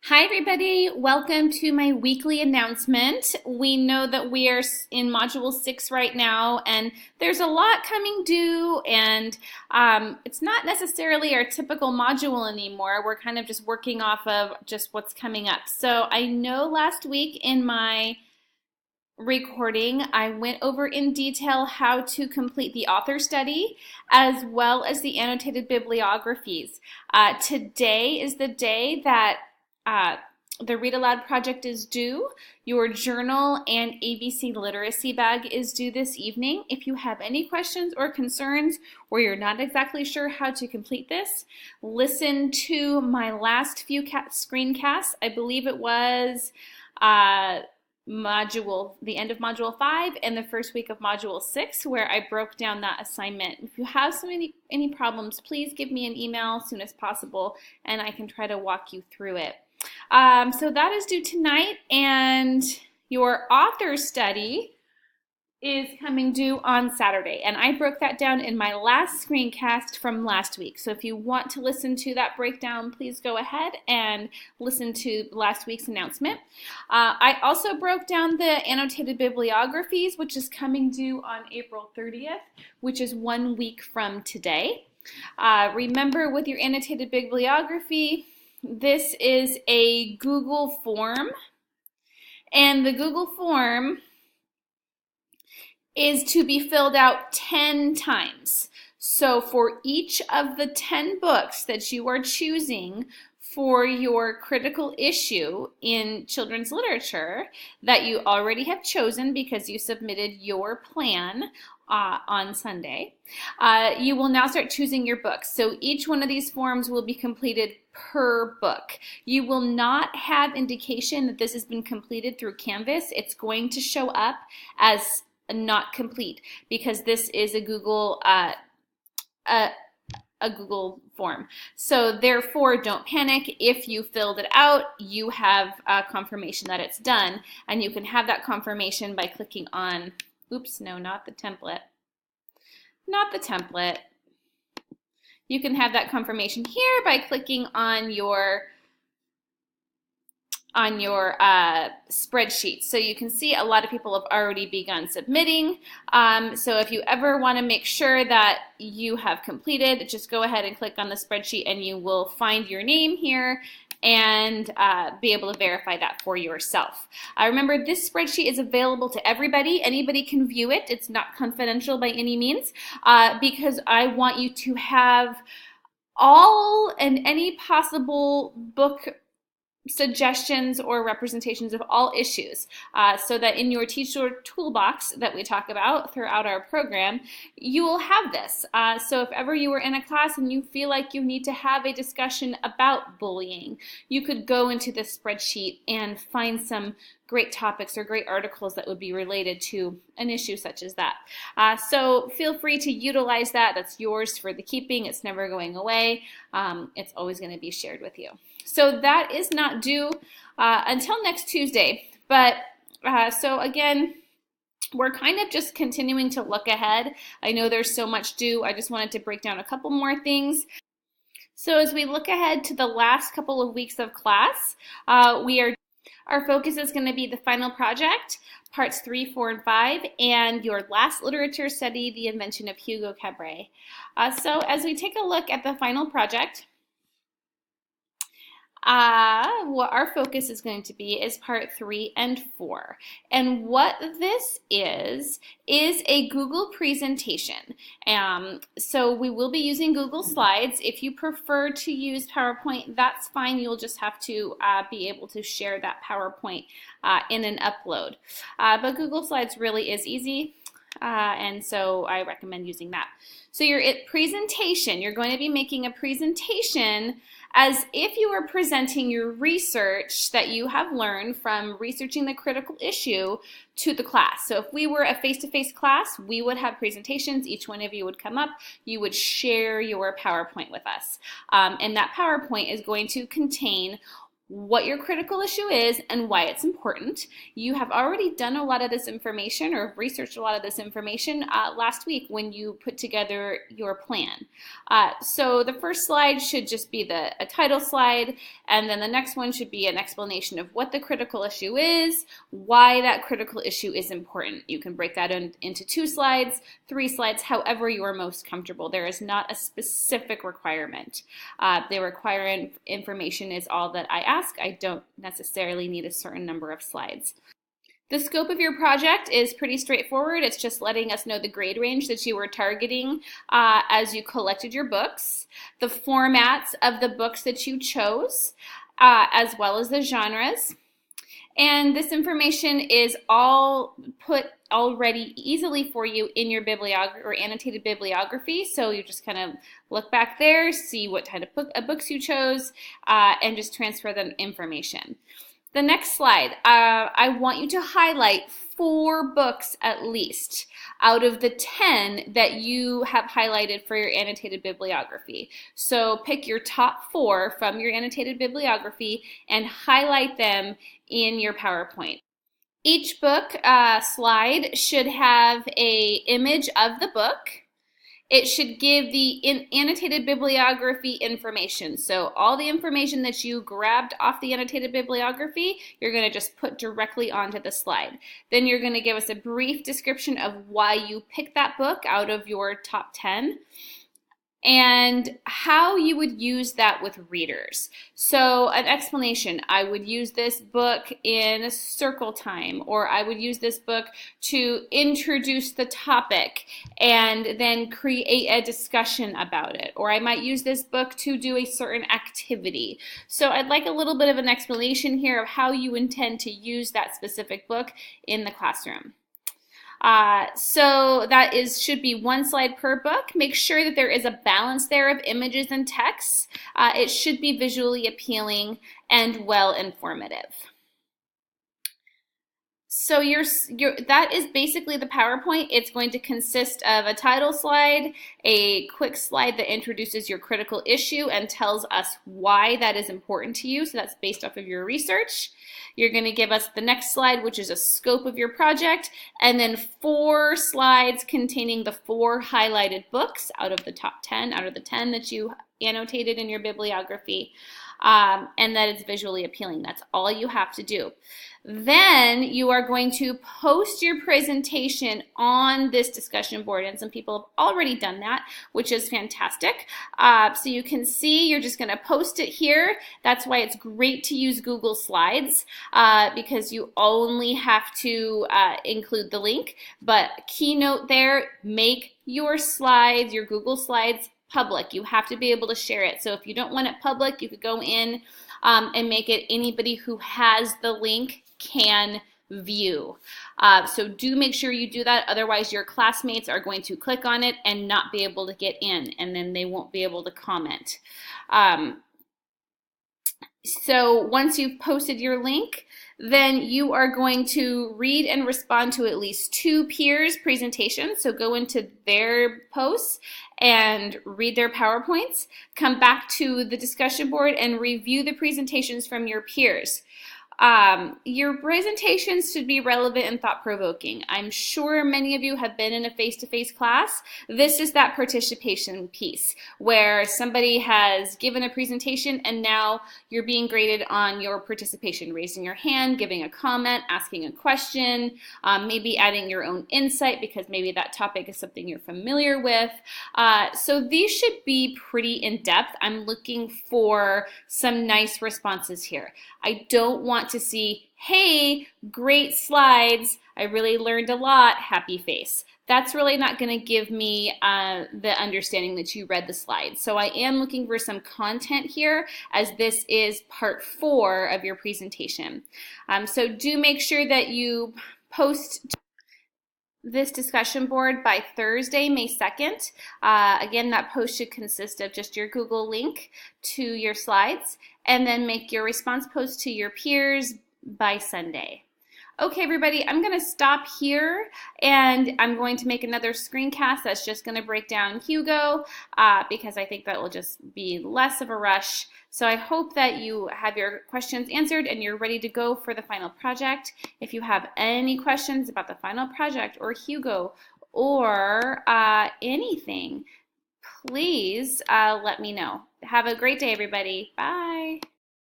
Hi, everybody. Welcome to my weekly announcement. We know that we are in Module 6 right now, and there's a lot coming due, and it's not necessarily our typical module anymore. We're kind of just working off of just what's coming up. So I know last week in my recording, I went over in detail how to complete the author study as well as the annotated bibliographies. Today is the day that the Read Aloud project is due. Your journal and ABC literacy bag is due this evening. If you have any questions or concerns or you're not exactly sure how to complete this, listen to my last few screencasts. I believe it was the end of Module 5 and the first week of Module 6 where I broke down that assignment. If you have any problems, please give me an email as soon as possible and I can try to walk you through it. So that is due tonight, and your author study is coming due on Saturday, and I broke that down in my last screencast from last week. So if you want to listen to that breakdown, please go ahead and listen to last week's announcement. I also broke down the annotated bibliographies, which is coming due on April 30th, which is 1 week from today. Remember, with your annotated bibliography, this is a Google form, and the Google form is to be filled out 10 times. So for each of the 10 books that you are choosing for your critical issue in children's literature that you already have chosen because you submitted your plan on Sunday, you will now start choosing your books. So each one of these forms will be completed per book. You will not have indication that this has been completed through Canvas. It's going to show up as not complete because this is a Google Google form. So therefore, don't panic. If you filled it out, you have confirmation that it's done, and you can have that confirmation by clicking on, oops, no, not the template. Not the template. You can have that confirmation here by clicking on your spreadsheet. So you can see a lot of people have already begun submitting. So if you ever want to make sure that you have completed, just go ahead and click on the spreadsheet and you will find your name here and be able to verify that for yourself. Remember, this spreadsheet is available to everybody. Anybody can view it. It's not confidential by any means because I want you to have all and any possible book suggestions or representations of all issues so that in your teacher toolbox that we talk about throughout our program, you will have this. So if ever you were in a class and you feel like you need to have a discussion about bullying, you could go into this spreadsheet and find some great topics or great articles that would be related to an issue such as that. So feel free to utilize that. That's yours for the keeping. It's never going away. It's always going to be shared with you. So that is not due until next Tuesday. But so again, we're kind of just continuing to look ahead. I know there's so much due. I just wanted to break down a couple more things. So as we look ahead to the last couple of weeks of class, our focus is going to be the final project, parts 3, 4, and 5, and your last literature study, The Invention of Hugo Cabret. So as we take a look at the final project, what our focus is going to be is part 3 and 4. And what this is a Google presentation. So we will be using Google Slides. If you prefer to use PowerPoint, that's fine. You'll just have to be able to share that PowerPoint in an upload. But Google Slides really is easy. And so I recommend using that. So your presentation, you're going to be making a presentation as if you were presenting your research that you have learned from researching the critical issue to the class. So if we were a face-to-face class, we would have presentations. Each one of you would come up. You would share your PowerPoint with us. And that PowerPoint is going to contain what your critical issue is and why it's important. You have already done a lot of this information or researched a lot of this information last week when you put together your plan. So the first slide should just be a title slide, and then the next one should be an explanation of what the critical issue is, why that critical issue is important. You can break that into 2 slides, 3 slides, however you are most comfortable. There is not a specific requirement. The required information is all that I ask. I don't necessarily need a certain number of slides. The scope of your project is pretty straightforward. It's just letting us know the grade range that you were targeting as you collected your books, the formats of the books that you chose, as well as the genres. And this information is all put already easily for you in your bibliography or annotated bibliography. So you just kind of look back there, see what kind of books you chose, and just transfer the information. The next slide, I want you to highlight 4 books at least out of the 10 that you have highlighted for your annotated bibliography. So pick your top 4 from your annotated bibliography and highlight them in your PowerPoint. Each book slide should have an image of the book. It should give the annotated bibliography information. So all the information that you grabbed off the annotated bibliography, you're going to just put directly onto the slide. Then you're going to give us a brief description of why you picked that book out of your top 10. And how you would use that with readers. So an explanation, I would use this book in circle time, or I would use this book to introduce the topic and then create a discussion about it. Or I might use this book to do a certain activity. So I'd like a little bit of an explanation here of how you intend to use that specific book in the classroom. So that should be 1 slide per book. Make sure that there is a balance there of images and text. It should be visually appealing and well informative. So that is basically the PowerPoint. It's going to consist of a title slide, a quick slide that introduces your critical issue and tells us why that is important to you. So that's based off of your research. You're going to give us the next slide, which is a scope of your project, and then 4 slides containing the 4 highlighted books out of the top 10, out of the 10 that you annotated in your bibliography, and that it's visually appealing. That's all you have to do. Then you are going to post your presentation on this discussion board, and some people have already done that, which is fantastic. So you can see you're just going to post it here. That's why it's great to use Google Slides, because you only have to include the link. But keynote there, make your slides, your Google Slides, public. You have to be able to share it. So if you don't want it public, you could go in and make it anybody who has the link can view. So do make sure you do that. Otherwise, your classmates are going to click on it and not be able to get in, and then they won't be able to comment. So once you've posted your link, then you are going to read and respond to at least 2 peers' presentations. So go into their posts and read their PowerPoints, come back to the discussion board and review the presentations from your peers. Your presentations should be relevant and thought-provoking. I'm sure many of you have been in a face-to-face class. This is that participation piece where somebody has given a presentation and now you're being graded on your participation, raising your hand, giving a comment, asking a question, maybe adding your own insight because maybe that topic is something you're familiar with. So these should be pretty in-depth. I'm looking for some nice responses here. I don't want to see, hey, great slides, I really learned a lot, happy face. That's really not going to give me the understanding that you read the slides. So I am looking for some content here, as this is part 4 of your presentation. So do make sure that you post this discussion board by Thursday, May 2nd. Again, that post should consist of just your Google link to your slides, and then make your response post to your peers by Sunday. Okay, everybody, I'm going to stop here and I'm going to make another screencast that's just going to break down Hugo because I think that will just be less of a rush. So I hope that you have your questions answered and you're ready to go for the final project. If you have any questions about the final project or Hugo or anything, please let me know. Have a great day, everybody. Bye.